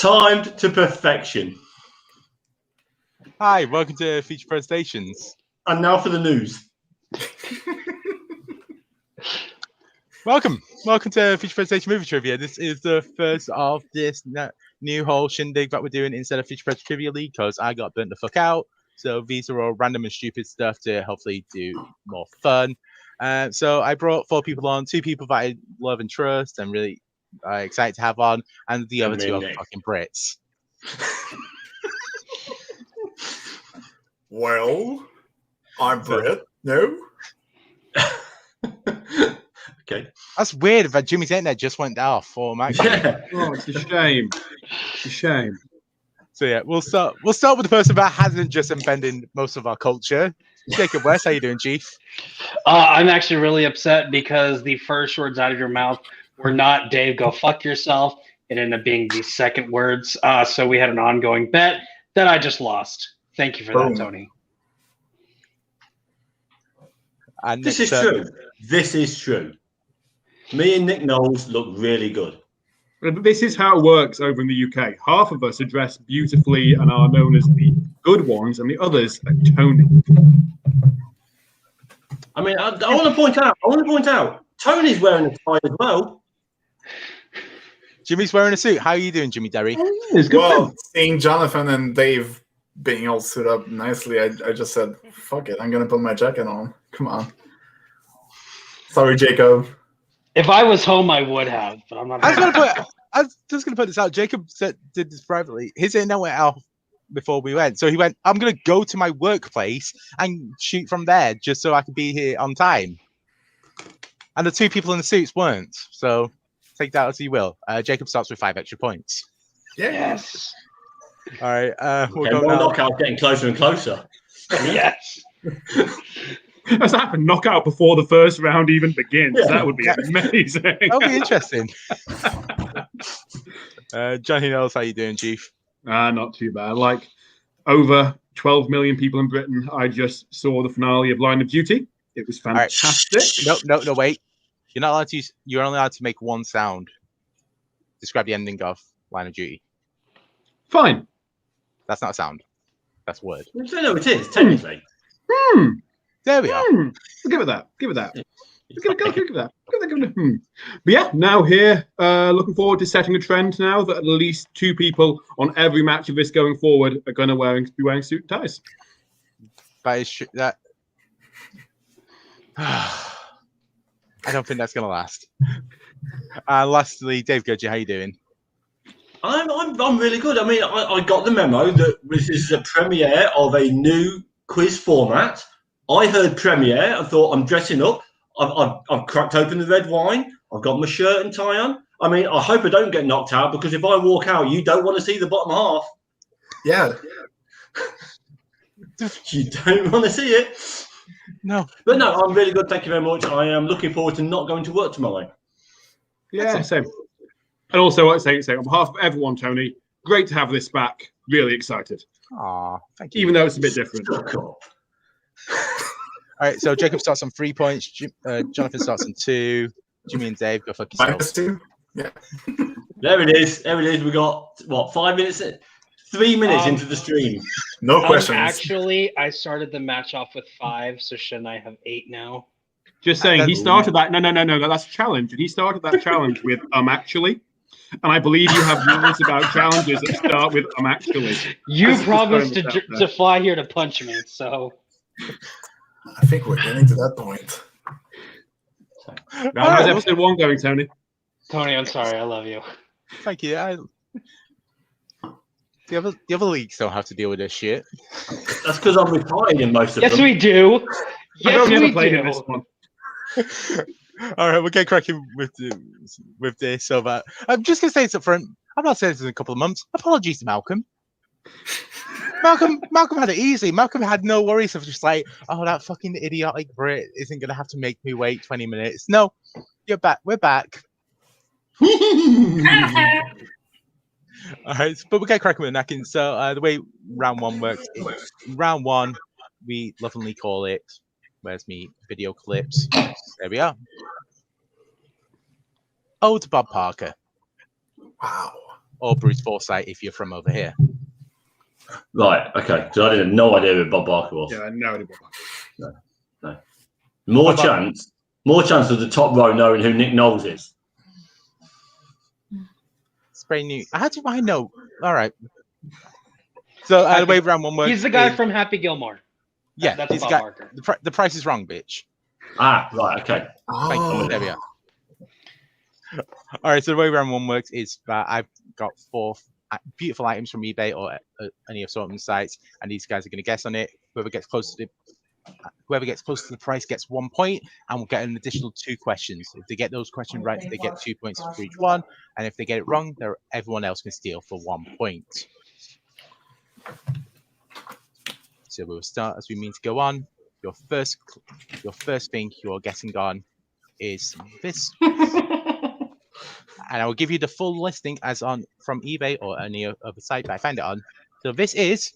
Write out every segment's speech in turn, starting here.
Timed to perfection. Hi, welcome to Feature Presentations. And now for the news. Welcome to Feature Presentation Movie Trivia. This is the first of this new whole shindig that we're doing instead of Feature Presentation Trivia League because I got burnt the fuck out. So these are all random and stupid stuff to hopefully do more fun. So I brought 4 people on, 2 people that I love and trust and really excited to have on, and the other 2 are fucking Brits. Well, I'm Brit. No? Okay. That's weird that Jimmy's internet just went off automatically. Yeah. Oh, it's a shame. It's a shame. So yeah, we'll start with the person that hasn't just offended most of our culture. Jacob West, how you doing, Chief? I'm actually really upset because the first words out of your mouth were not "Dave, go fuck yourself." It ended up being the second words. So we had an ongoing bet that I just lost. Thank you for that, Tony. And This is true. This is true. Me and Nick Knowles look really good. This is how it works over in the UK. Half of us are dressed beautifully and are known as the good ones, and the others are Tony. I mean, I want to point out, Tony's wearing a tie as well. Jimmy's wearing a suit. How are you doing, Jimmy Dery? Well, seeing Jonathan and Dave being all suited up nicely, I just said, fuck it, I'm going to put my jacket on. Come on. Sorry, Jacob. If I was home, I would have, but I'm not. I was just going to put this out. Jacob did this privately. His internet went out before we went. So he went, I'm going to go to my workplace and shoot from there just so I can be here on time. And the 2 people in the suits weren't. So take that as you will. Jacob starts with 5 extra points. Yes. All right. We'll Okay, go now. knockout getting closer and closer. Yes. Let's have a knockout before the first round even begins. Yeah. That would be amazing. That'll be interesting. Johnny Knowles, how you doing, Chief? Not too bad. Like over 12 million people in Britain, I just saw the finale of Line of Duty. It was fantastic. Right. No, wait. You're not allowed to use, you're only allowed to make one sound. Describe the ending of Line of Duty. Fine. That's not a sound. That's a word. No, it is, technically. There we are. Give it that. Give it that. But yeah, now here, looking forward to setting a trend now that at least 2 people on every match of this going forward are going to be wearing suit and ties. That is true. That I don't think that's going to last. Lastly, Dave Goodger, how you doing? I'm really good. I mean, I got the memo that this is a premiere of a new quiz format. I heard premiere. I thought, I'm dressing up. I've cracked open the red wine. I've got my shirt and tie on. I mean, I hope I don't get knocked out because if I walk out, you don't want to see the bottom half. Yeah. You don't want to see it. No. But no, I'm really good. Thank you very much. I am looking forward to not going to work tomorrow. Yeah, same. And also, I'd say on behalf of everyone, Tony, great to have this back. Really excited. Aw, thank you. Even though it's a bit different. All right, so Jacob starts on 3 points. Jonathan starts on 2. Jimmy and Dave, go fuck yourselves. -2? Yeah. There it is. We got, 5 minutes? 3 minutes into the stream. No questions. Actually, I started the match off with 5, so shouldn't I have 8 now? Just saying, he started that. No, that's a challenge. And he started that challenge with actually. And I believe you have rules about challenges that start with actually. You promised to fly here to punch me, so. I think we're getting to that point. Now, how's episode 1 going, Tony? Tony, I'm sorry. I love you. Thank you. The other leagues don't have to deal with this shit. That's because I'm retired in most of them. Yes, we do. Yes, we played do. in this one. All right, we'll get cracking with this. So that I'm just gonna say this up front. I've not said this in a couple of months. Apologies to Malcolm. Malcolm had it easy. Malcolm had no worries of just like, oh, that fucking idiotic Brit isn't gonna have to make me wait 20 minutes. No, you're back. We're back. All right, but we'll get cracking with knacking. So the way round 1 works, round 1 we lovingly call it. Where's me video clips? There we are. Oh, to Bob Parker. Wow. or Bruce Forsyth if you're from over here. Right. Okay. So I didn't no idea who Bob Barker was. Yeah, no idea. No. More chance of the top row knowing who Nick Knowles is. It's very new. How do I know? All right. So the way round one works. He's the guy from Happy Gilmore. Yeah, That's he's Bob the guy. Barker. The price is wrong, bitch. Ah, right. Okay. Thank you. There we are. All right. So the way round one works is that I've got 4 beautiful items from eBay or any assortment sites, and these guys are going to guess on it. Whoever gets close to the price gets 1 point, and we'll get an additional 2 questions. If they get those questions right, they get 2 points for each one, and if they get it wrong, everyone else can steal for 1 point. So we'll start as we mean to go on. Your first thing you're guessing on is this. And I will give you the full listing as on from eBay or any other site that I find it on. So this is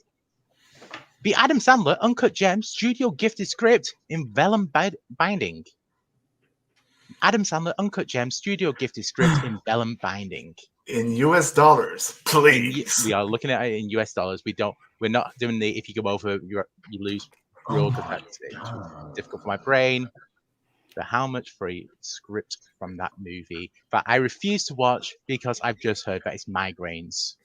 the Adam Sandler Uncut Gems Studio Gifted Script in vellum binding. Adam Sandler Uncut Gems Studio Gifted Script in vellum binding. In US dollars, please. We are looking at it in US dollars. We're not doing the if you go over you lose rule because that's difficult for my brain. But how much for a script from that movie that I refuse to watch because I've just heard that it's migraines.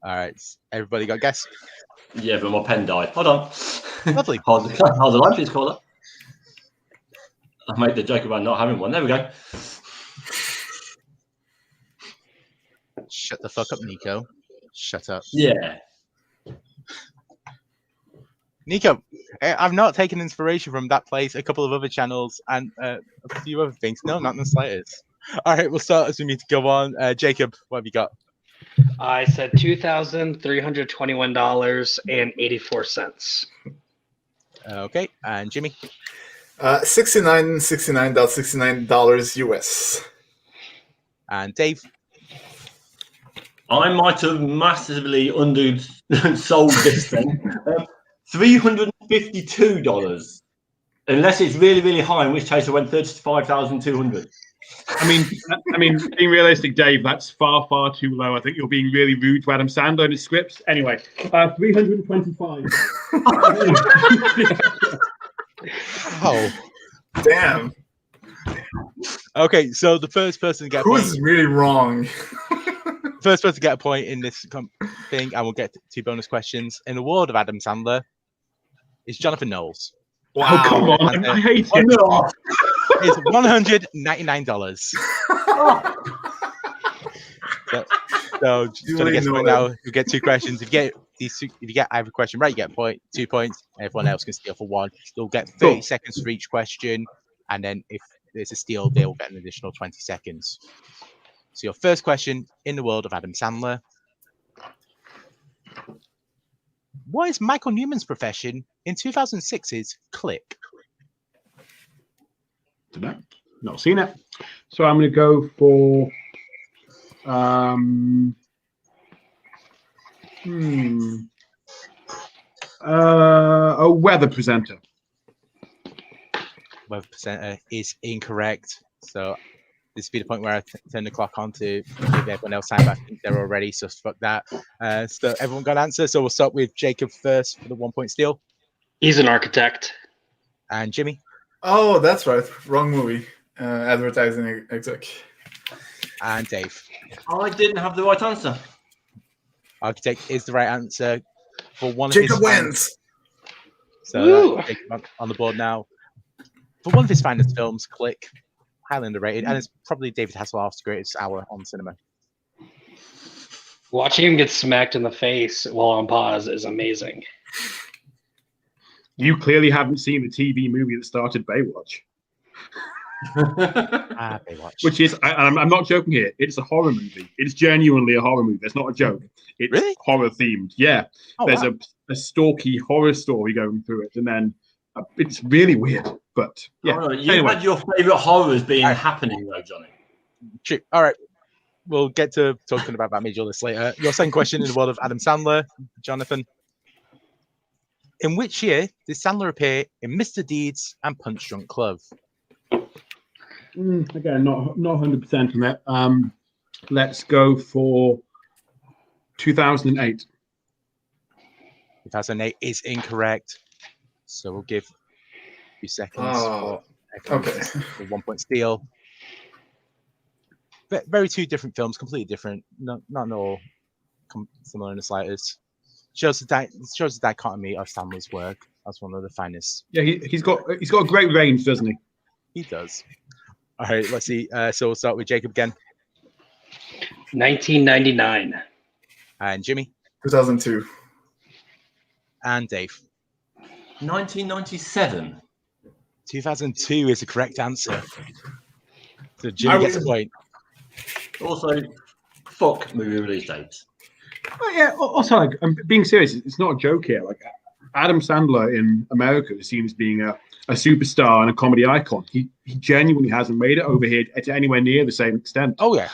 All right, everybody got a guess? Yeah, but my pen died. Hold on. Lovely. Hold the line, please, caller. I made the joke about not having one. There we go. Shut the fuck up, Nico. Shut up. Yeah. Nico, I've not taken inspiration from that place, a couple of other channels, and a few other things. No, not in the slightest. All right, we'll start as we need to go on. Jacob, what have you got? I said $2,321.84. Okay, and Jimmy? $69.69 US. And Dave? I might have massively undersold this thing. $352. Unless it's really, really high, in which case I went 35,200. I mean, being realistic, Dave, that's far, far too low. I think you're being really rude to Adam Sandler and his scripts. Anyway, 325. Oh, damn. Okay, so the first person to get a point. Who's really wrong? First person to get a point in this thing, and we'll get 2 bonus questions. In the world of Adam Sandler, is Jonathon Knowles. Wow, oh, come on. I hate it. It's $199. So just trying to guess right now, you get 2 questions. If you get either question right, you get a point, 2 points. Everyone else can steal for 1. You'll get 30 seconds for each question, and then if there's a steal, they will get an additional 20 seconds. So your first question in the world of Adam Sandler. What is Michael Newman's profession in 2006's Click? Not seen it. So I'm going to go for a weather presenter. Weather presenter is incorrect. So this will be the point where I turn the clock on to give everyone else time. I think they're all ready, so fuck that. So everyone got an answer. So we'll start with Jacob first for the 1 point steal. He's an architect. And Jimmy? Oh, that's right. Wrong movie. Advertising exec. And Dave? I didn't have the right answer. Architect is the right answer for one of Jacob his wins. So Jacob on the board now. For one of his finest films, Click, highly underrated, and it's probably David Hasselhoff's greatest hour on cinema. Watching him get smacked in the face while on pause is amazing. You clearly haven't seen the TV movie that started Baywatch. Baywatch. Which is, I'm not joking here, it's a horror movie. It's genuinely a horror movie. It's not a joke. It's really? Horror themed. Yeah. Oh, there's wow. a stalky horror story going through it, and then it's really weird. But yeah. Oh, you had your favourite horrors being happening though, Johnny. True. All right. We'll get to talking about that major list later. Your second question in the world of Adam Sandler, Jonathan. In which year did Sandler appear in Mr. Deeds and Punch Drunk Love? Again, not 100% on that. Let's go for 2008. 2008 is incorrect. So we'll give 2 seconds for okay. the 1 point steal. Very two different films, completely different. Not all similar in the slightest. Shows the dichotomy of Sandler's work. That's one of the finest. Yeah, he's got a great range, doesn't he? He does. All right, let's see. So we'll start with Jacob again. 1999. And Jimmy. 2002. And Dave. 1997. 2002 is the correct answer. So Jimmy gets a point. Also, fuck movie release dates. Oh, yeah. Also, like, I'm being serious. It's not a joke here. Like, Adam Sandler in America is seen as being a superstar and a comedy icon. He genuinely hasn't made it over here to anywhere near the same extent. Oh yeah.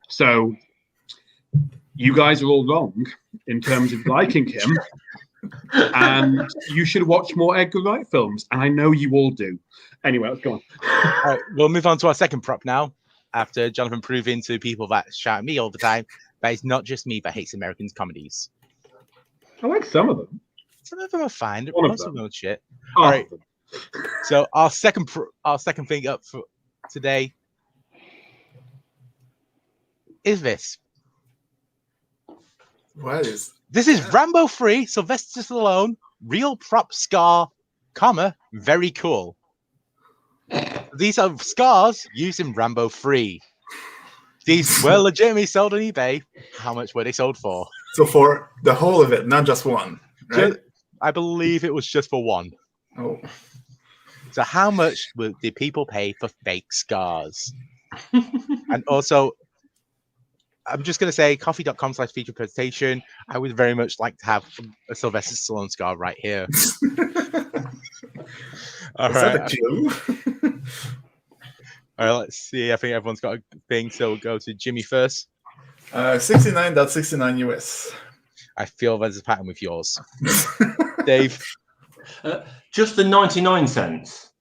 So you guys are all wrong in terms of liking him, and you should watch more Edgar Wright films. And I know you all do. Anyway, let's go on. All right, we'll move on to our second prop now. After Jonathan proving to people that shout at me all the time that it's not just me that hates American comedies. I like some of them. Some of them are fine. One of Most of them. them are shit. Oh, All right. So our second thing up for today is this. What is? This is Rambo 3, Sylvester Stallone, real prop scar, comma, very cool. These are scars used in Rambo 3. These were legitimately sold on eBay. How much were they sold for? So for the whole of it, not just one, right? I believe it was just for one. Oh, So how much did people pay for fake scars? And also, I'm just going to say coffee.com/feature presentation. I would very much like to have a Sylvester Stallone scar right here. All is right. that a clue? All right, let's see. I think everyone's got a thing, so we'll go to Jimmy first. 69.69 US. I feel there's a pattern with yours. Dave. Just the 99 cents.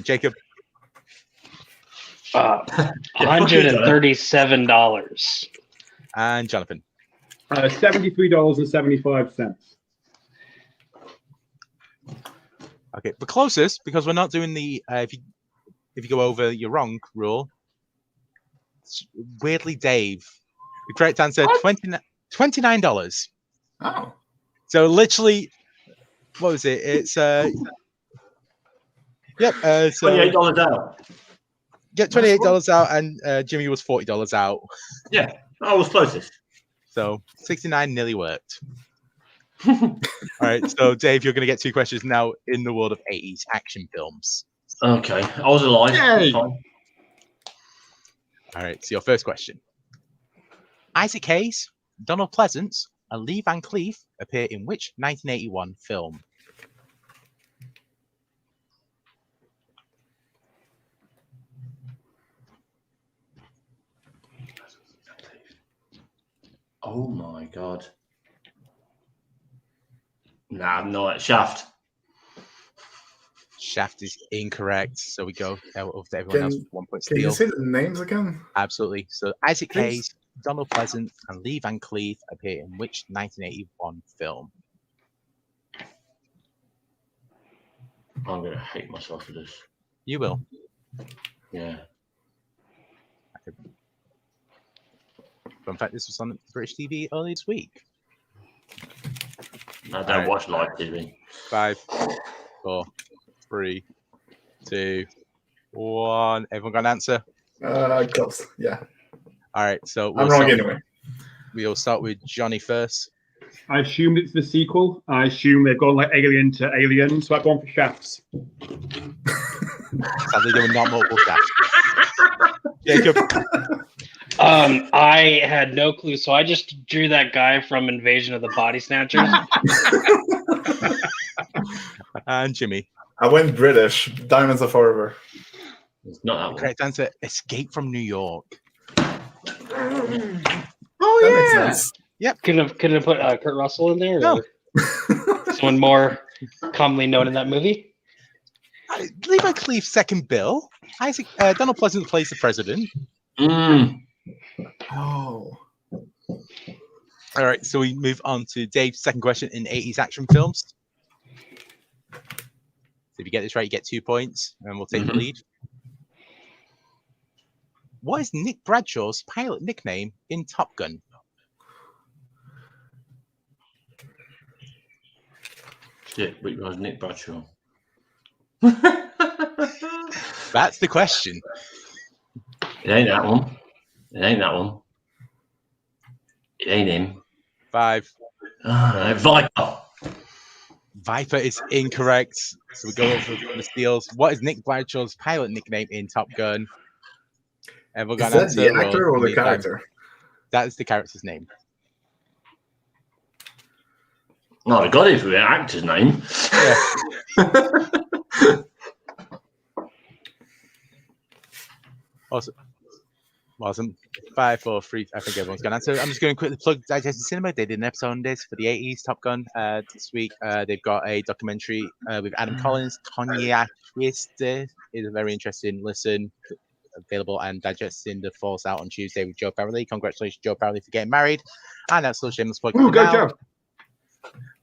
Jacob. $137. And Jonathan. $73.75. Okay, the closest, because we're not doing the if you go over, you're wrong rule. Weirdly, Dave. The correct answer, $29. Oh. So literally, what was it? It's yep. So $28 out. get $28 out, and Jimmy was $40 out. Yeah, I was closest. So 69 nearly worked. All right, so Dave, you're going to get 2 questions now in the world of 80s action films. Okay, I was alive. Yay. Fine. All right, so your first question. Isaac Hayes, Donald Pleasance, and Lee Van Cleef appear in which 1981 film? Oh my god. Nah, no, Shaft. Shaft is incorrect, so we go over to everyone else with 1 point Can you steal. say the names again? Absolutely. So Isaac Please. Hayes, Donald Pleasance, and Lee Van Cleef appear in which 1981 film? I'm going to hate myself for this. You will. Yeah. In fact, this was on British TV earlier this week. I don't Alright. watch live TV. 5, 4, 3, 2, 1. Everyone got an answer? Close. Yeah. All right, so I'm wrong anyway. We'll start with Johnny first. I assumed it's the sequel. I assume they've gone like Alien to Alien, so I've gone for Shafts. Sadly, there were not multiple shafts. Jacob. I had no clue, so I just drew that guy from Invasion of the Body Snatchers. And Jimmy. I went British. Diamonds Are Forever. It's not that one. Correct answer, Escape from New York. Oh That makes sense. Could have put Kurt Russell in there? No. Or someone more commonly known in that movie? Levi Cleave's second bill. Donald Pleasant plays the president. Mm. Oh. All right, so we move on to Dave's second question in 80s action films. So if you get this right, you get 2 points, and we'll take the lead. What is Nick Bradshaw's pilot nickname in Top Gun? Shit, which was Nick Bradshaw? That's the question. It ain't that one. It ain't that one. It ain't him. 5. Viper. Viper is incorrect. So we go over the steals. What is Nick Bradshaw's pilot nickname in Top Gun? Ever Is got that an the answer? actor or the character? That is the character's name. No, I got it for the actor's name. Yeah. Awesome. 5, 4, 3. I think everyone's got an answer. I'm just going to quickly plug Digested Cinema. They did an episode on this for the 80s Top Gun this week. They've got a documentary with Adam Collins. Cognac Twister is a very interesting listen. Available and Digesting the Falls out on Tuesday with Joe Farrelly. Congratulations, Joe Farrelly, for getting married. And that's still shameless plug. Oh, go,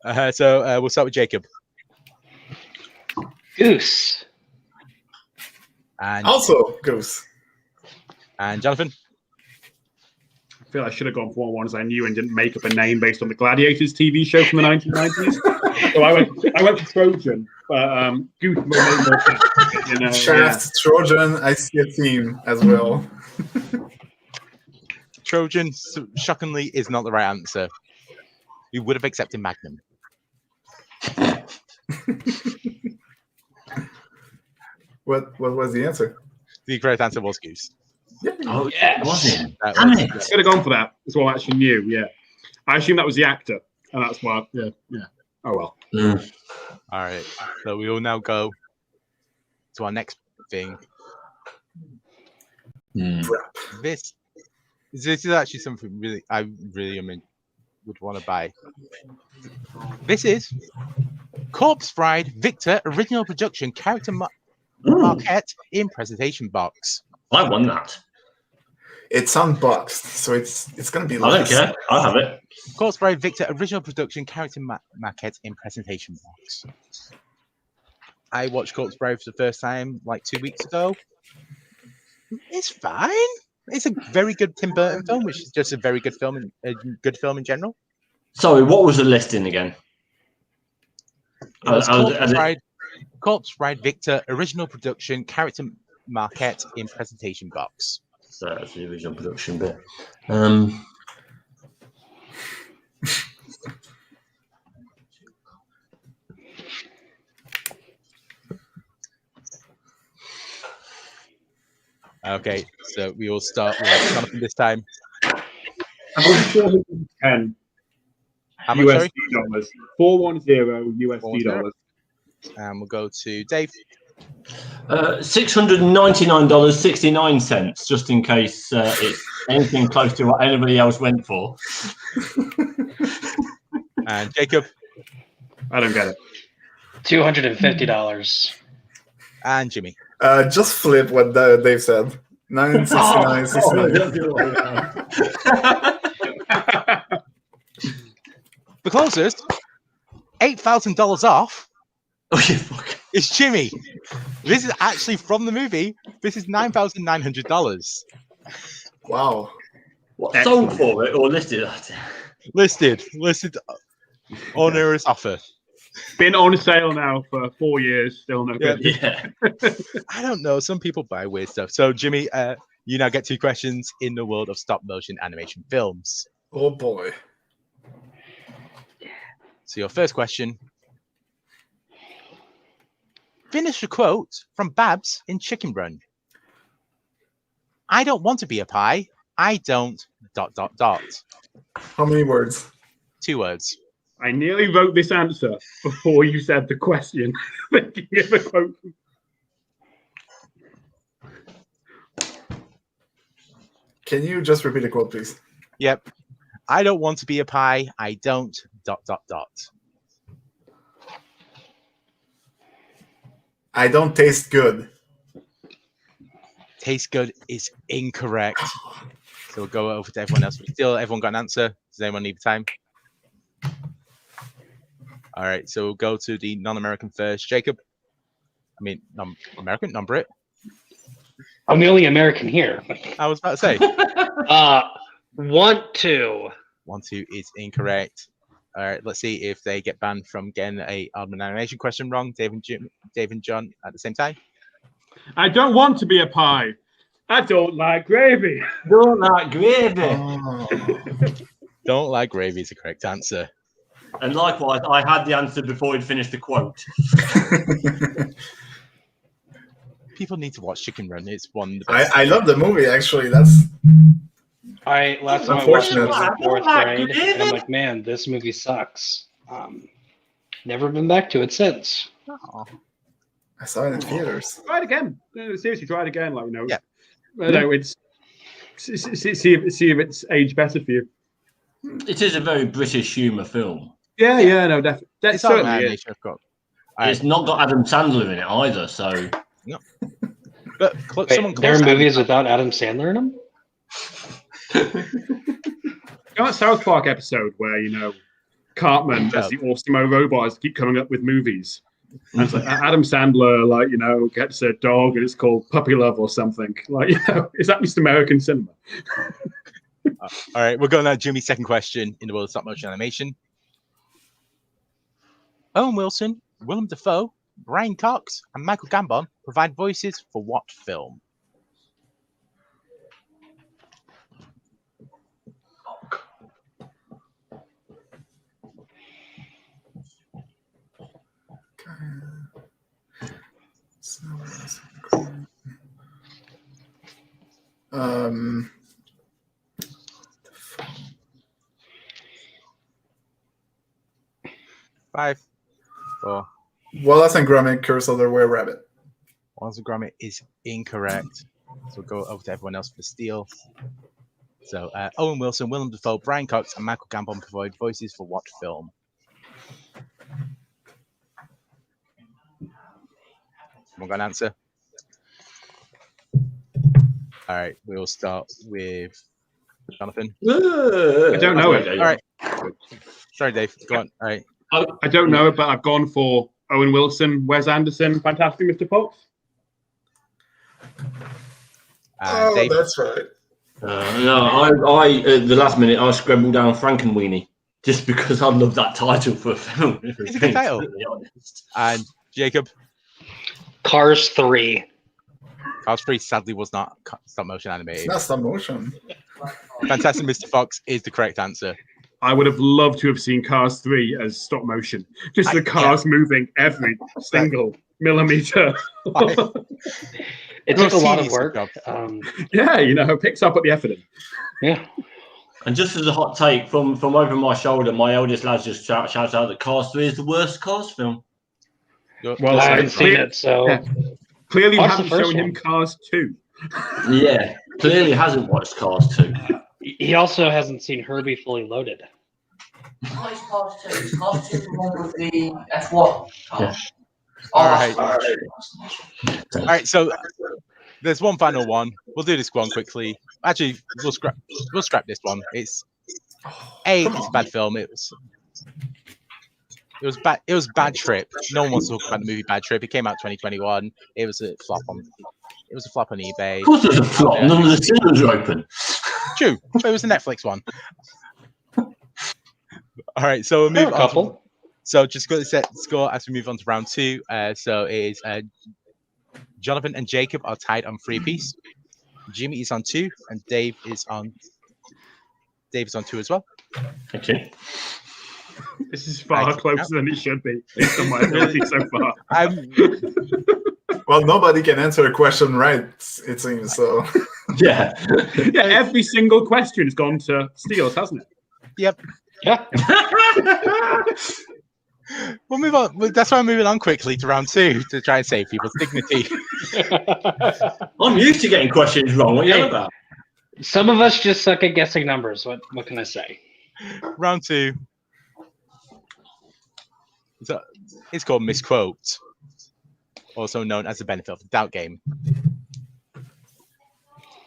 Joe. So we'll start with Jacob. Goose. And Also, Goose. And Jonathan. I feel I should have gone for ones I knew and didn't make up a name based on the Gladiators TV show from the 1990s. So I went for Trojan, but Goose made more sense. You know, Shaft, Trojan, I see a theme as well. Trojan, shockingly, is not the right answer. We would have accepted Magnum. What was the answer? The correct answer was Goose. Oh, Yes. was it? Damn it. I should have gone for that. That's what I actually knew. Yeah, I assumed that was the actor, and that's why. Yeah. Oh well. All right. So we will now go to our next thing. This is actually something I really would want to buy. This is Corpse Bride Victor original production character marquette in presentation box. I won that. It's unboxed, so it's gonna be. I don't care. I have it. Corpse Bride Victor original production character maquette in presentation box. I watched Corpse Bride for the first time like 2 weeks ago. It's fine. It's a very good Tim Burton film, which is just a very good film, a good film in general. Sorry, what was the listing again? Corpse Bride Victor original production character marquette in presentation box. So that's the original production bit. Okay, so we will start with Jonathan this time. I'm sure it was 10 How much, USD sorry? dollars. 410 USD dollars. And we'll go to Dave. $699.69, just in case it's anything close to what anybody else went for. And Jacob. I don't get it. $250. And Jimmy. Just flip what Dave said. 969.69. The closest, $8,000 off. Oh, you fuck. It's Jimmy. This is actually from the movie. This is $9,900. Wow. What, sold for it or listed? Listed onerous offer. Been on sale now for 4 years. Still no good. Yeah. I don't know. Some people buy weird stuff. So, Jimmy, you now get 2 questions in the world of stop motion animation films. Oh boy. So, your first question. Finish a quote from Babs in Chicken Run. I don't want to be a pie. I don't... ... How many words? 2 words. I nearly wrote this answer before you said the question. Thinking of a quote. Can you just repeat the quote, please? Yep. I don't want to be a pie. I don't... ... I don't taste good. Taste good is incorrect. So we'll go over to everyone else. Still, everyone got an answer? Does anyone need time? All right, so we'll go to the non-American first. Jacob. I mean, non-American, non-Brit. I'm the only American here. I was about to say. Want to. 1, 2 is incorrect. All right, let's see if they get banned from getting a animation question wrong. Dave and John at the same time. I don't want to be a pie. I don't like gravy. Don't like gravy. Oh. Don't like gravy is the correct answer. And likewise, I had the answer before he'd finished the quote. People need to watch Chicken Run. It's one of the I best. love the movie, actually. That's Last time I watched it Unfortunate. was in fourth grade, and I'm like, man, this movie sucks. Never been back to it since. Oh. I saw it in theaters. Try it again. No, seriously, try it again. Like, you know, Yeah. No, it's see if it's aged better for you. It is a very British humour film. Yeah, no, definitely. That It's on certainly is. animation, of course. All It's right, not got Adam Sandler in it either, so but Wait, someone there are close to movies without Adam Sandler in them? You know that South Park episode where, you know, Cartman as the Awesome robots keep coming up with movies. And it's like Adam Sandler, like, you know, gets a dog and it's called Puppy Love or something. Like, you know, is that just American cinema? All right, we're going to Jimmy's second question in the world of stop motion animation. Owen Wilson, Willem Dafoe, Brian Cox, and Michael Gambon provide voices for what film? Five, four. Wallace and Gromit, Curse of the Were Rabbit. Wallace and Gromit is incorrect. So we'll go over to everyone else for the steal. So Owen Wilson, Willem Dafoe, Brian Cox, and Michael Gambon provide voices for what film? Someone got an answer? All right, we'll start with Jonathan. I don't know it. All right. Sorry, Dave. Go on. All right. I don't know it, but I've gone for Owen Wilson, Wes Anderson, Fantastic Mr. Fox. Dave. That's right. no, I at the last minute I scribbled down Frankenweenie just because I love that title for a film. It's a good title. And Jacob. Cars 3. Cars 3 sadly was not stop motion It's animated. not stop motion. Fantastic Mr. Fox is the correct answer. I would have loved to have seen Cars 3 as stop motion. Just the cars moving every single millimeter. It took a lot of work. Yeah, you know, it picks up at the effort. Yeah. And just as a hot take from over my shoulder, my eldest lad just shouts out that Cars 3 is the worst Cars film. Well, I haven't seen it, so yeah. Clearly, you Watch haven't the first shown him one. Cars 2. Yeah, clearly hasn't watched Cars 2. he also hasn't seen Herbie Fully Loaded. What is Cars 2? Cars 2 is the one with the F1. Yeah. All right. Right. All right, so there's one final one. We'll do this one quickly. Actually, we'll scrap this one. It's a bad film. It was bad. It was Bad Trip. No one wants to talk about the movie Bad Trip. It came out 2021. It was a flop on. It was a flop on eBay. Of course, there's a flop. None of the cinemas are open. True, but it was a Netflix one. All right, so we'll move A on. couple. So just go to set score as we move on to round 2. So it is Jonathan and Jacob are tied on 3 apiece. Jimmy is on 2, and Dave is on 2 as well. Okay. This is far Right. closer than it should be, based on my ability so far. Well, nobody can answer a question right, it seems. So Yeah. Yeah, every single question has gone to Steels, hasn't it? Yep. Yeah. We'll move on. Well, that's why I'm moving on quickly to round 2 to try and save people's dignity. I'm used to getting questions wrong. What are you on about? Some of us just suck at guessing numbers. What can I say? Round 2. So it's called Misquote. also known as the benefit of the doubt game.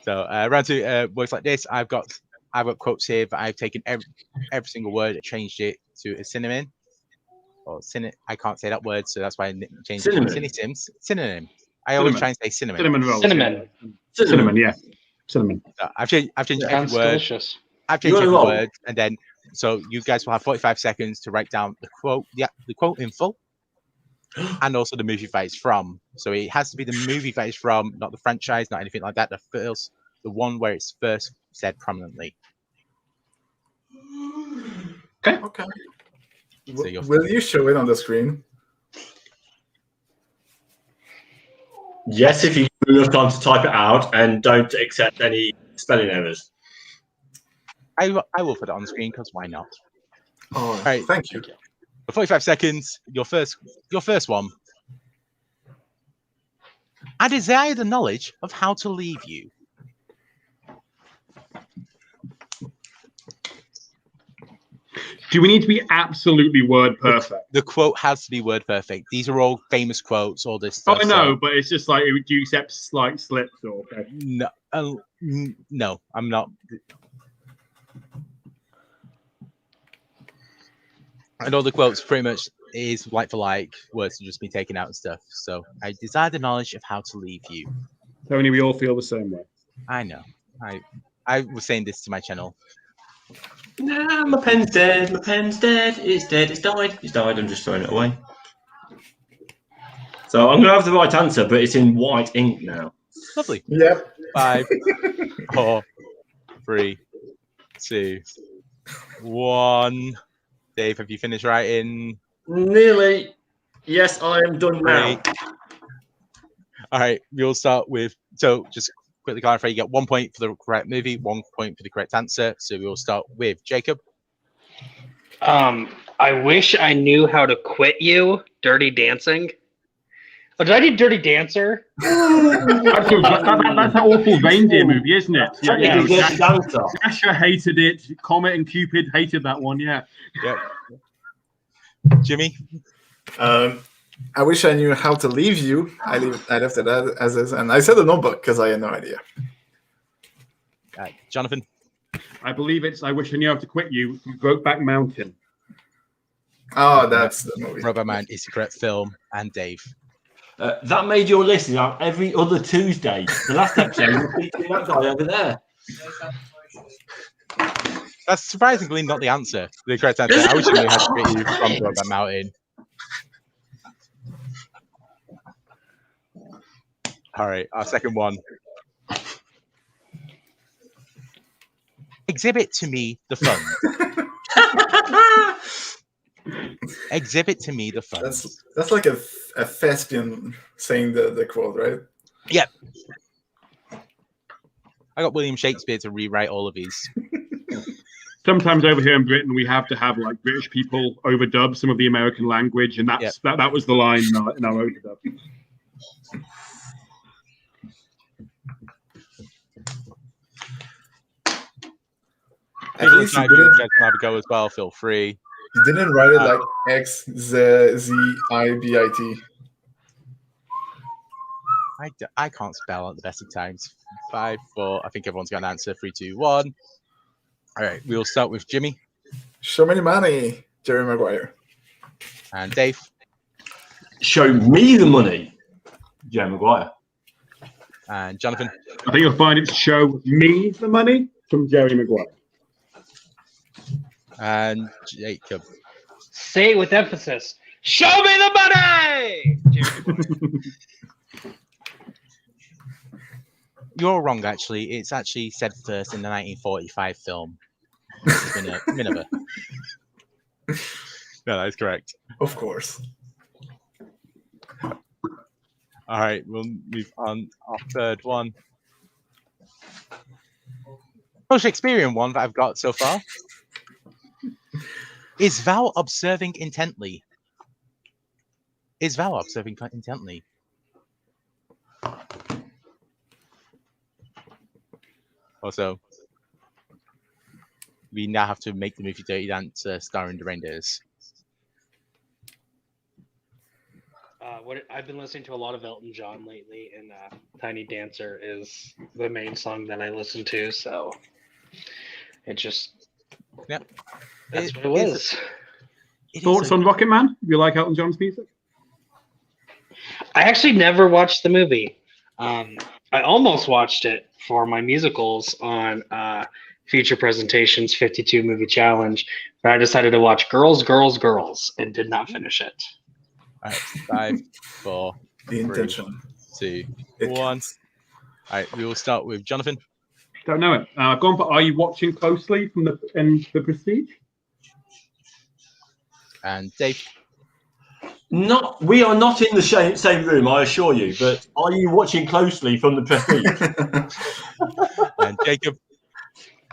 So round two works like this. I've got quotes here, but I've taken every single word and changed it to a synonym. Or I can't say that word, so that's why I changed it to synonym. I always try and say cinnamon. Cinnamon rolls. Cinnamon. Yeah. Cinnamon, yeah. Cinnamon. So I've changed every Sounds word. delicious. I've changed every word, and then so you guys will have 45 seconds to write down the quote in full, and also the movie that it's from. So it has to be the movie that it's from, not the franchise, not anything like that. The one where it's first said prominently. Okay. So Will you show it on the screen? Yes, if you give enough time to type it out and don't accept any spelling errors. I will put it on the screen because why not? Oh, right. Thank you. For 45 seconds, your first one. I desire the knowledge of how to leave you. Do we need to be absolutely word perfect? The quote has to be word perfect. These are all famous quotes, all this Oh, stuff. I know, but it's just like, do you accept slight slips or? Okay. No, I'm not. And all the quotes pretty much is like for like, words to just be taken out and stuff. So I desire the knowledge of how to leave you. Tony, we all feel the same way. I know. I was saying this to my channel. Nah, my pen's dead. My pen's dead. It's dead. It's died. It's died. I'm just throwing it away. So I'm going to have the right answer, but it's in white ink now. Lovely. Yep. 5, 4, 3, 2, 1. Dave, have you finished writing? Nearly. Yes, I am done now. All right, we'll start with. So just quickly clarify, you get 1 point for the correct movie, 1 point for the correct answer. So we will start with Jacob. I wish I knew how to quit you. Dirty Dancing. Oh, did I do Dirty Dancer? That's an awful reindeer movie, isn't it? Yeah, Dasher hated it. Comet and Cupid hated that one. Yeah. Yep. Jimmy. I wish I knew how to leave you. I left it as is, and I said The Notebook because I had no idea. Jonathan. I believe it's I Wish I Knew How to Quit You from Brokeback Mountain. Oh, that's the movie. Brokeback Mountain is the correct film, and Dave. That made your list out every other Tuesday. The last episode was featuring that guy over there. That's surprisingly not the answer. The correct answer. I wish I knew how to quit you from Brokeback Mountain. All right, our second one. Exhibit to me the funds. Exhibit to me the funds. That's like a thespian saying the quote, right? Yep. I got William Shakespeare to rewrite all of these. Sometimes over here in Britain, we have to have like British people overdub some of the American language, and that was the line in our overdub. If you guys have a go as well, feel free. You didn't write it like XZZIBIT. I can't spell at the best of times. 5, 4. I think everyone's got an answer. 3, 2, 1. All right, we'll start with Jimmy. Show me the money, Jerry Maguire. And Dave. Show me the money, Jerry Maguire. And Jonathan. I think you'll find it's Show Me the Money from Jerry Maguire. And Jacob. Say it with emphasis. Show me the money! You're wrong, actually. It's actually said first in the 1945 film. Minerva. No, that's correct. Of course. All right, we'll move on. Our third one. Most Shakespearean one that I've got so far. Is Val observing intently? Is Val observing intently? Also, we now have to make the movie Dirty Dancer starring the Reindeers. I've been listening to a lot of Elton John lately, and "Tiny Dancer" is the main song that I listen to. So it just Yep. that's what it was. Thoughts on Rocket Man? You like Elton John's music? I actually never watched the movie. I almost watched it for my musicals on Future Presentations 52 Movie Challenge, but I decided to watch Girls, Girls, Girls and did not finish it. All right, 5, 4, The 3, intention. 2, It 1. counts. All right, we will start with Jonathan. Don't know it. I've gone for Are You Watching Closely from the Prestige? And Dave. We are not in the same room, I assure you. But are you watching closely from the Prestige? And Jacob.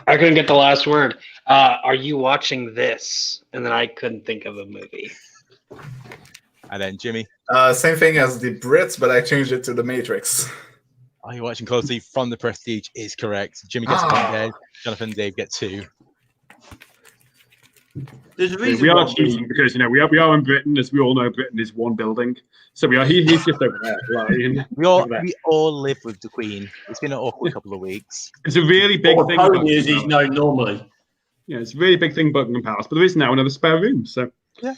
I couldn't get the last word. Are you watching this? And then I couldn't think of a movie. And then Jimmy. Same thing as the Brits, but I changed it to The Matrix. Are you watching closely from the Prestige is correct. Jimmy gets a point there. Jonathan and Dave get 2. There's a reason We are why cheating because we are in Britain, as we all know. Britain is one building, so we are. He's just over there. Lying. We all live with the Queen. It's been an awkward couple of weeks. It's a really big what thing. Tony is he's known normally. Yeah, it's a really big thing, Buckingham Palace, but there is now another spare room. So Yeah.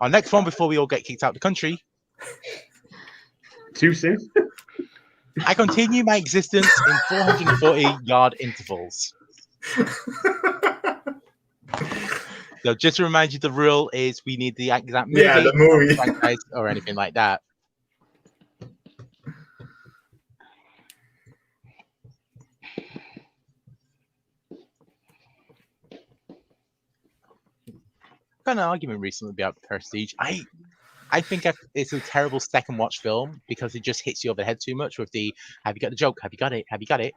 Our next one before we all get kicked out of the country. too soon. I continue my existence in 440-yard intervals. So just to remind you, the rule is we need the exact movie, Yeah, the movie. franchise, or anything like that. I've got an argument recently about Prestige. I think it's a terrible second watch film because it just hits you over the head too much with the "Have you got the joke? Have you got it? Have you got it?"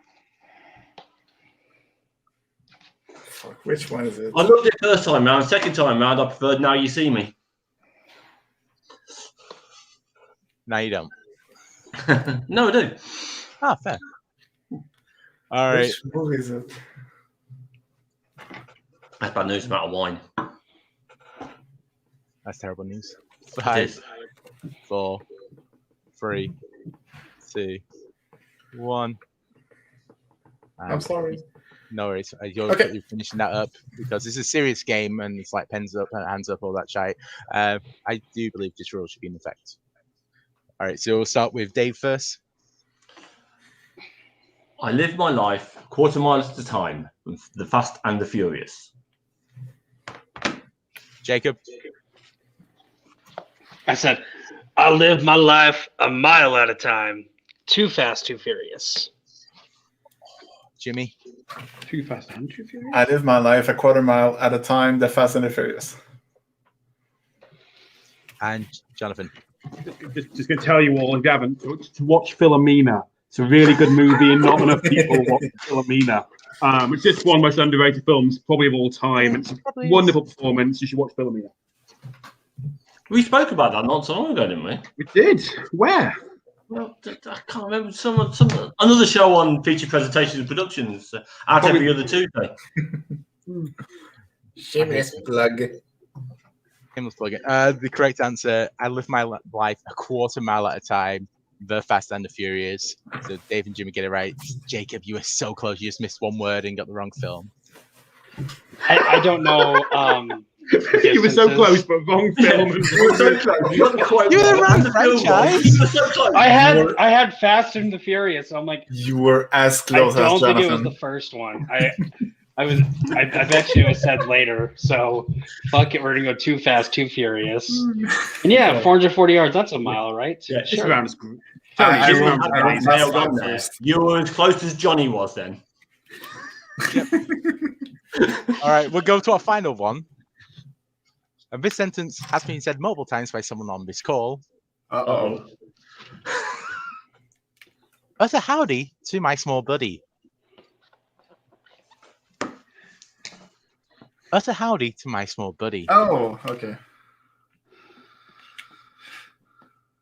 Fuck, which one is it? I loved it first time round. Second time round, I preferred Now You See Me. No, you don't. No, I do. Ah, fair. All right. Which movie is it? That's bad news about a wine. That's terrible news. It 5, is. 4, 3, 2, 1. I'm sorry. No worries. You're finishing that up because this is a serious game and it's like pens up, hands up, all that shit. I do believe this rule should be in effect. All right, so we'll start with Dave first. I live my life a quarter mile at a time with the Fast and the Furious. Jacob. I said, I live my life a mile at a time. Too Fast, Too Furious. Jimmy. Too Fast and Too Furious. I live my life a quarter mile at a time. The Fast and the Furious. And Jonathan. Just going to tell you all, if you haven't, to watch Philomena. It's a really good movie, and not enough people watch Philomena. It's just one of the most underrated films, probably of all time. It's a wonderful performance. You should watch Philomena. We spoke about that not so long ago, didn't we? We did. Where? Well, I can't remember. Another show on Feature Presentations and Productions out Probably- every other Tuesday. Shameless plug. Shameless plug. The correct answer, I live my life a quarter mile at a time. The Fast and the Furious. So Dave and Jimmy get it right. Jacob, you were so close. You just missed one word and got the wrong film. I don't know. You were so close, but wrong film. You were so close. You got the quite You're the wrong. wrong franchise. You were so close. I had Fast and the Furious. So I'm like, You were as I close don't as think it was Jonathan. the first one. I bet you it was said later. So fuck it, we're gonna go Too Fast, Too Furious. And yeah, 440 yards. That's a mile, right? Yeah, It's around as good. I You wrote- had I wrote that nailed Fast on there. first. You were as close as Johnny was then. All right, we'll go to our final one. And this sentence has been said multiple times by someone on this call. Uh-oh. Utter howdy to my small buddy. Utter howdy to my small buddy. Oh, okay.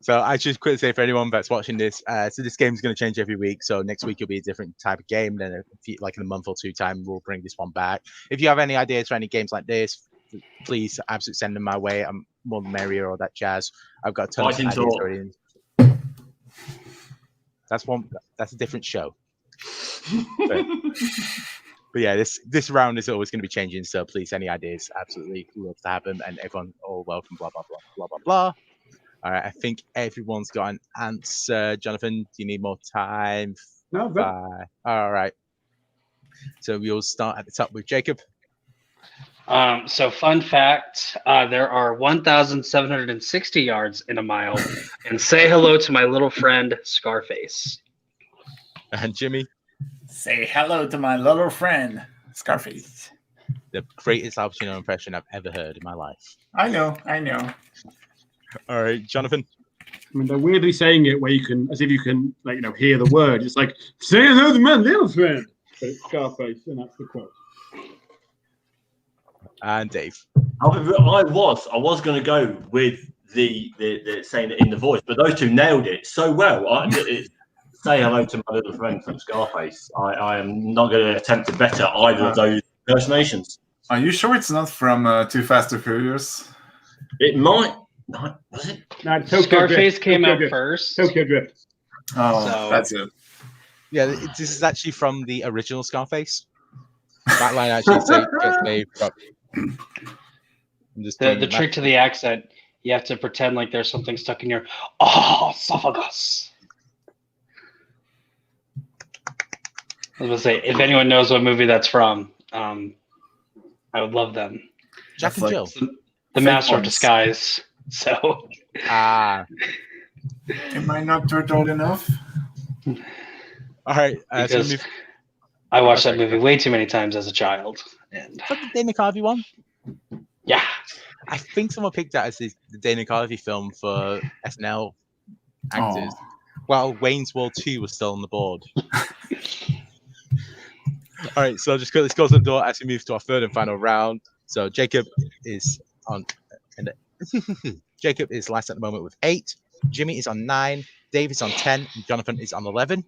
So I just quickly say for anyone that's watching this, so this game is going to change every week. So next week it'll be a different type of game. Then like in a month or two time, we'll bring this one back. If you have any ideas for any games like this, please absolutely send them my way. I'm more than merrier, all that jazz. I've got tons of Fighting ideas talk. already. That's a different show. But yeah, this round is always going to be changing. So please, any ideas, absolutely love to have them, and everyone all welcome. Blah blah blah blah blah blah. All right, I think everyone's got an answer. Jonathan, do you need more time? No, but All right. So we'll start at the top with Jacob. So fun fact, there are 1,760 yards in a mile. And say hello to my little friend, Scarface. And Jimmy. Say hello to my little friend, Scarface. The greatest Al Pacino impression I've ever heard in my life. I know. All right, Jonathan. I mean, they're weirdly saying it where you can, as if you can, like, you know, hear the word. It's like, say hello to my little friend. But it's Scarface, and that's the quote. And Dave. I was going to go with the saying it in the voice, but those two nailed it so well. Say hello to my little friend from Scarface. I am not going to attempt to better either of those impersonations. Are you sure it's not from Too Fast, Too Furious? It might. No, was it? No, Tokyo Scarface Drift, came Tokyo out Drift, first. Tokyo Drift. Oh, So- that's it. Yeah, this is actually from the original Scarface. That line actually gets Dave. I'm just doing The trick to the accent, you have to pretend like there's something stuck in your esophagus. I was going to say, if anyone knows what movie that's from, I would love them. Jack and That's Jill. The Fake Master of ones. Disguise. So, Ah. Am I not turtled enough? All right. So because move. I watched that movie way too many times as a child. And Is that the Dana Carvey one? yeah, I think someone picked that as the Dana Carvey film for SNL actors. Oh. While Wayne's World 2 was still on the board. All right, so just let's close the door as we move to our third and final round. So Jacob is on, and Jacob is last at the moment with 8. Jimmy is on 9. Dave is on 10. And Jonathan is on 11.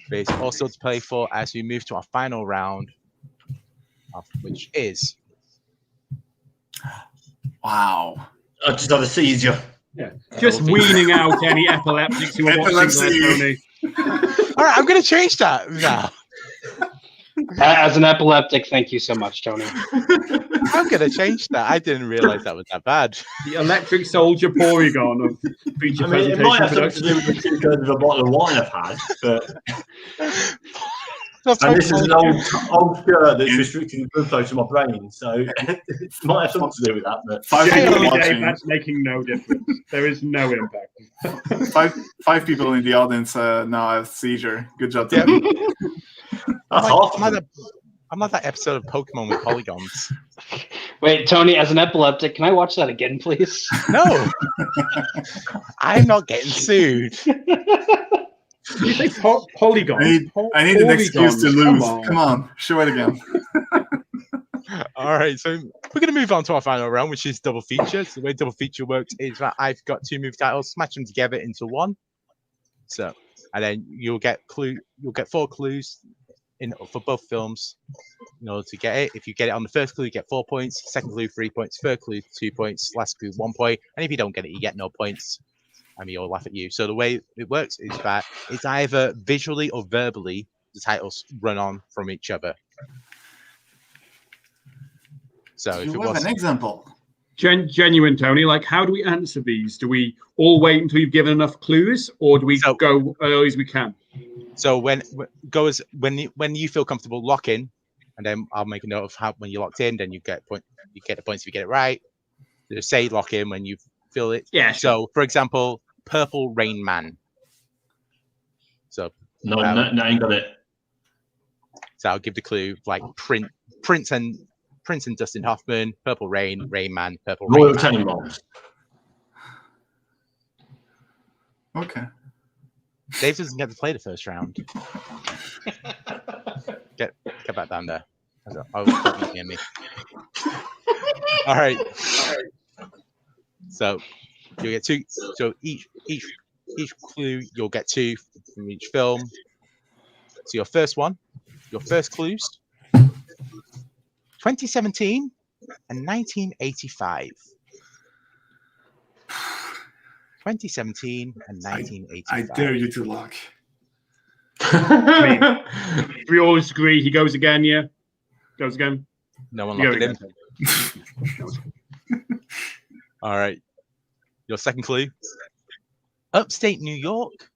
There's also to play for as we move to our final round, which is Wow. I just had a seizure. Yeah. Just weaning out any epileptics who are watching Epilepsy. there, Tony. all right. I'm going to change that now. as an epileptic, thank you so much, Tony. I'm going to change that. I didn't realize that was that bad. The electric soldier Porygon of feature I mean, it presentation might have something to production. do with the 2 thirds of a bottle of wine I've had, but That's and my this is an fault. old shirt that's restricting the blood flow to my brain, so it might have something to do with that. But 5 people Genuinely, Dave, watching. that's making no difference. There is no impact. Five people in the audience now have seizure. Good job, Yeah. Tim. that's half. I'm like that episode of Pokemon with polygons. Wait, Tony, as an epileptic, can I watch that again, please? No, I'm not getting sued. You say Polygon? I need an excuse to lose. Come on, show it again. All right, so we're going to move on to our final round, which is double feature. So the way double feature works is that I've got 2 movie titles, smash them together into one. So, and then you'll get 4 clues for both films in order to get it. If you get it on the first clue, you get 4 points. Second clue, 3 points. Third clue, 2 points. Last clue, 1 point. And if you don't get it, you get no points. I mean, you'll laugh at you. So the way it works is that it's either visually or verbally the titles run on from each other. So if You it have was an example. Genuine, Tony. Like, how do we answer these? Do we all wait until you've given enough clues, or do we go early as we can? so when you feel comfortable, lock in, and then I'll make a note of how when you're locked in, then you get the points if you get it right. Just say lock in when you feel it. Yeah. So for example, Purple Rain Man. So No, I ain't got it. So I'll give the clue like Prince and Dustin Hoffman, Purple Rain, Rain Man, Purple Royal Rain Man. Tenenbaums. Okay. Dave doesn't get to play the first round. Get back down there. Oh, don't look at me. All right. So you'll get 2. So each clue you'll get 2 from each film. So your first clues. 2017, and 1985. 2017 and 1985. I dare you to lock. We all agree he goes again, yeah? Goes again? No one You locked go it in. All right. Your second clue. Upstate New York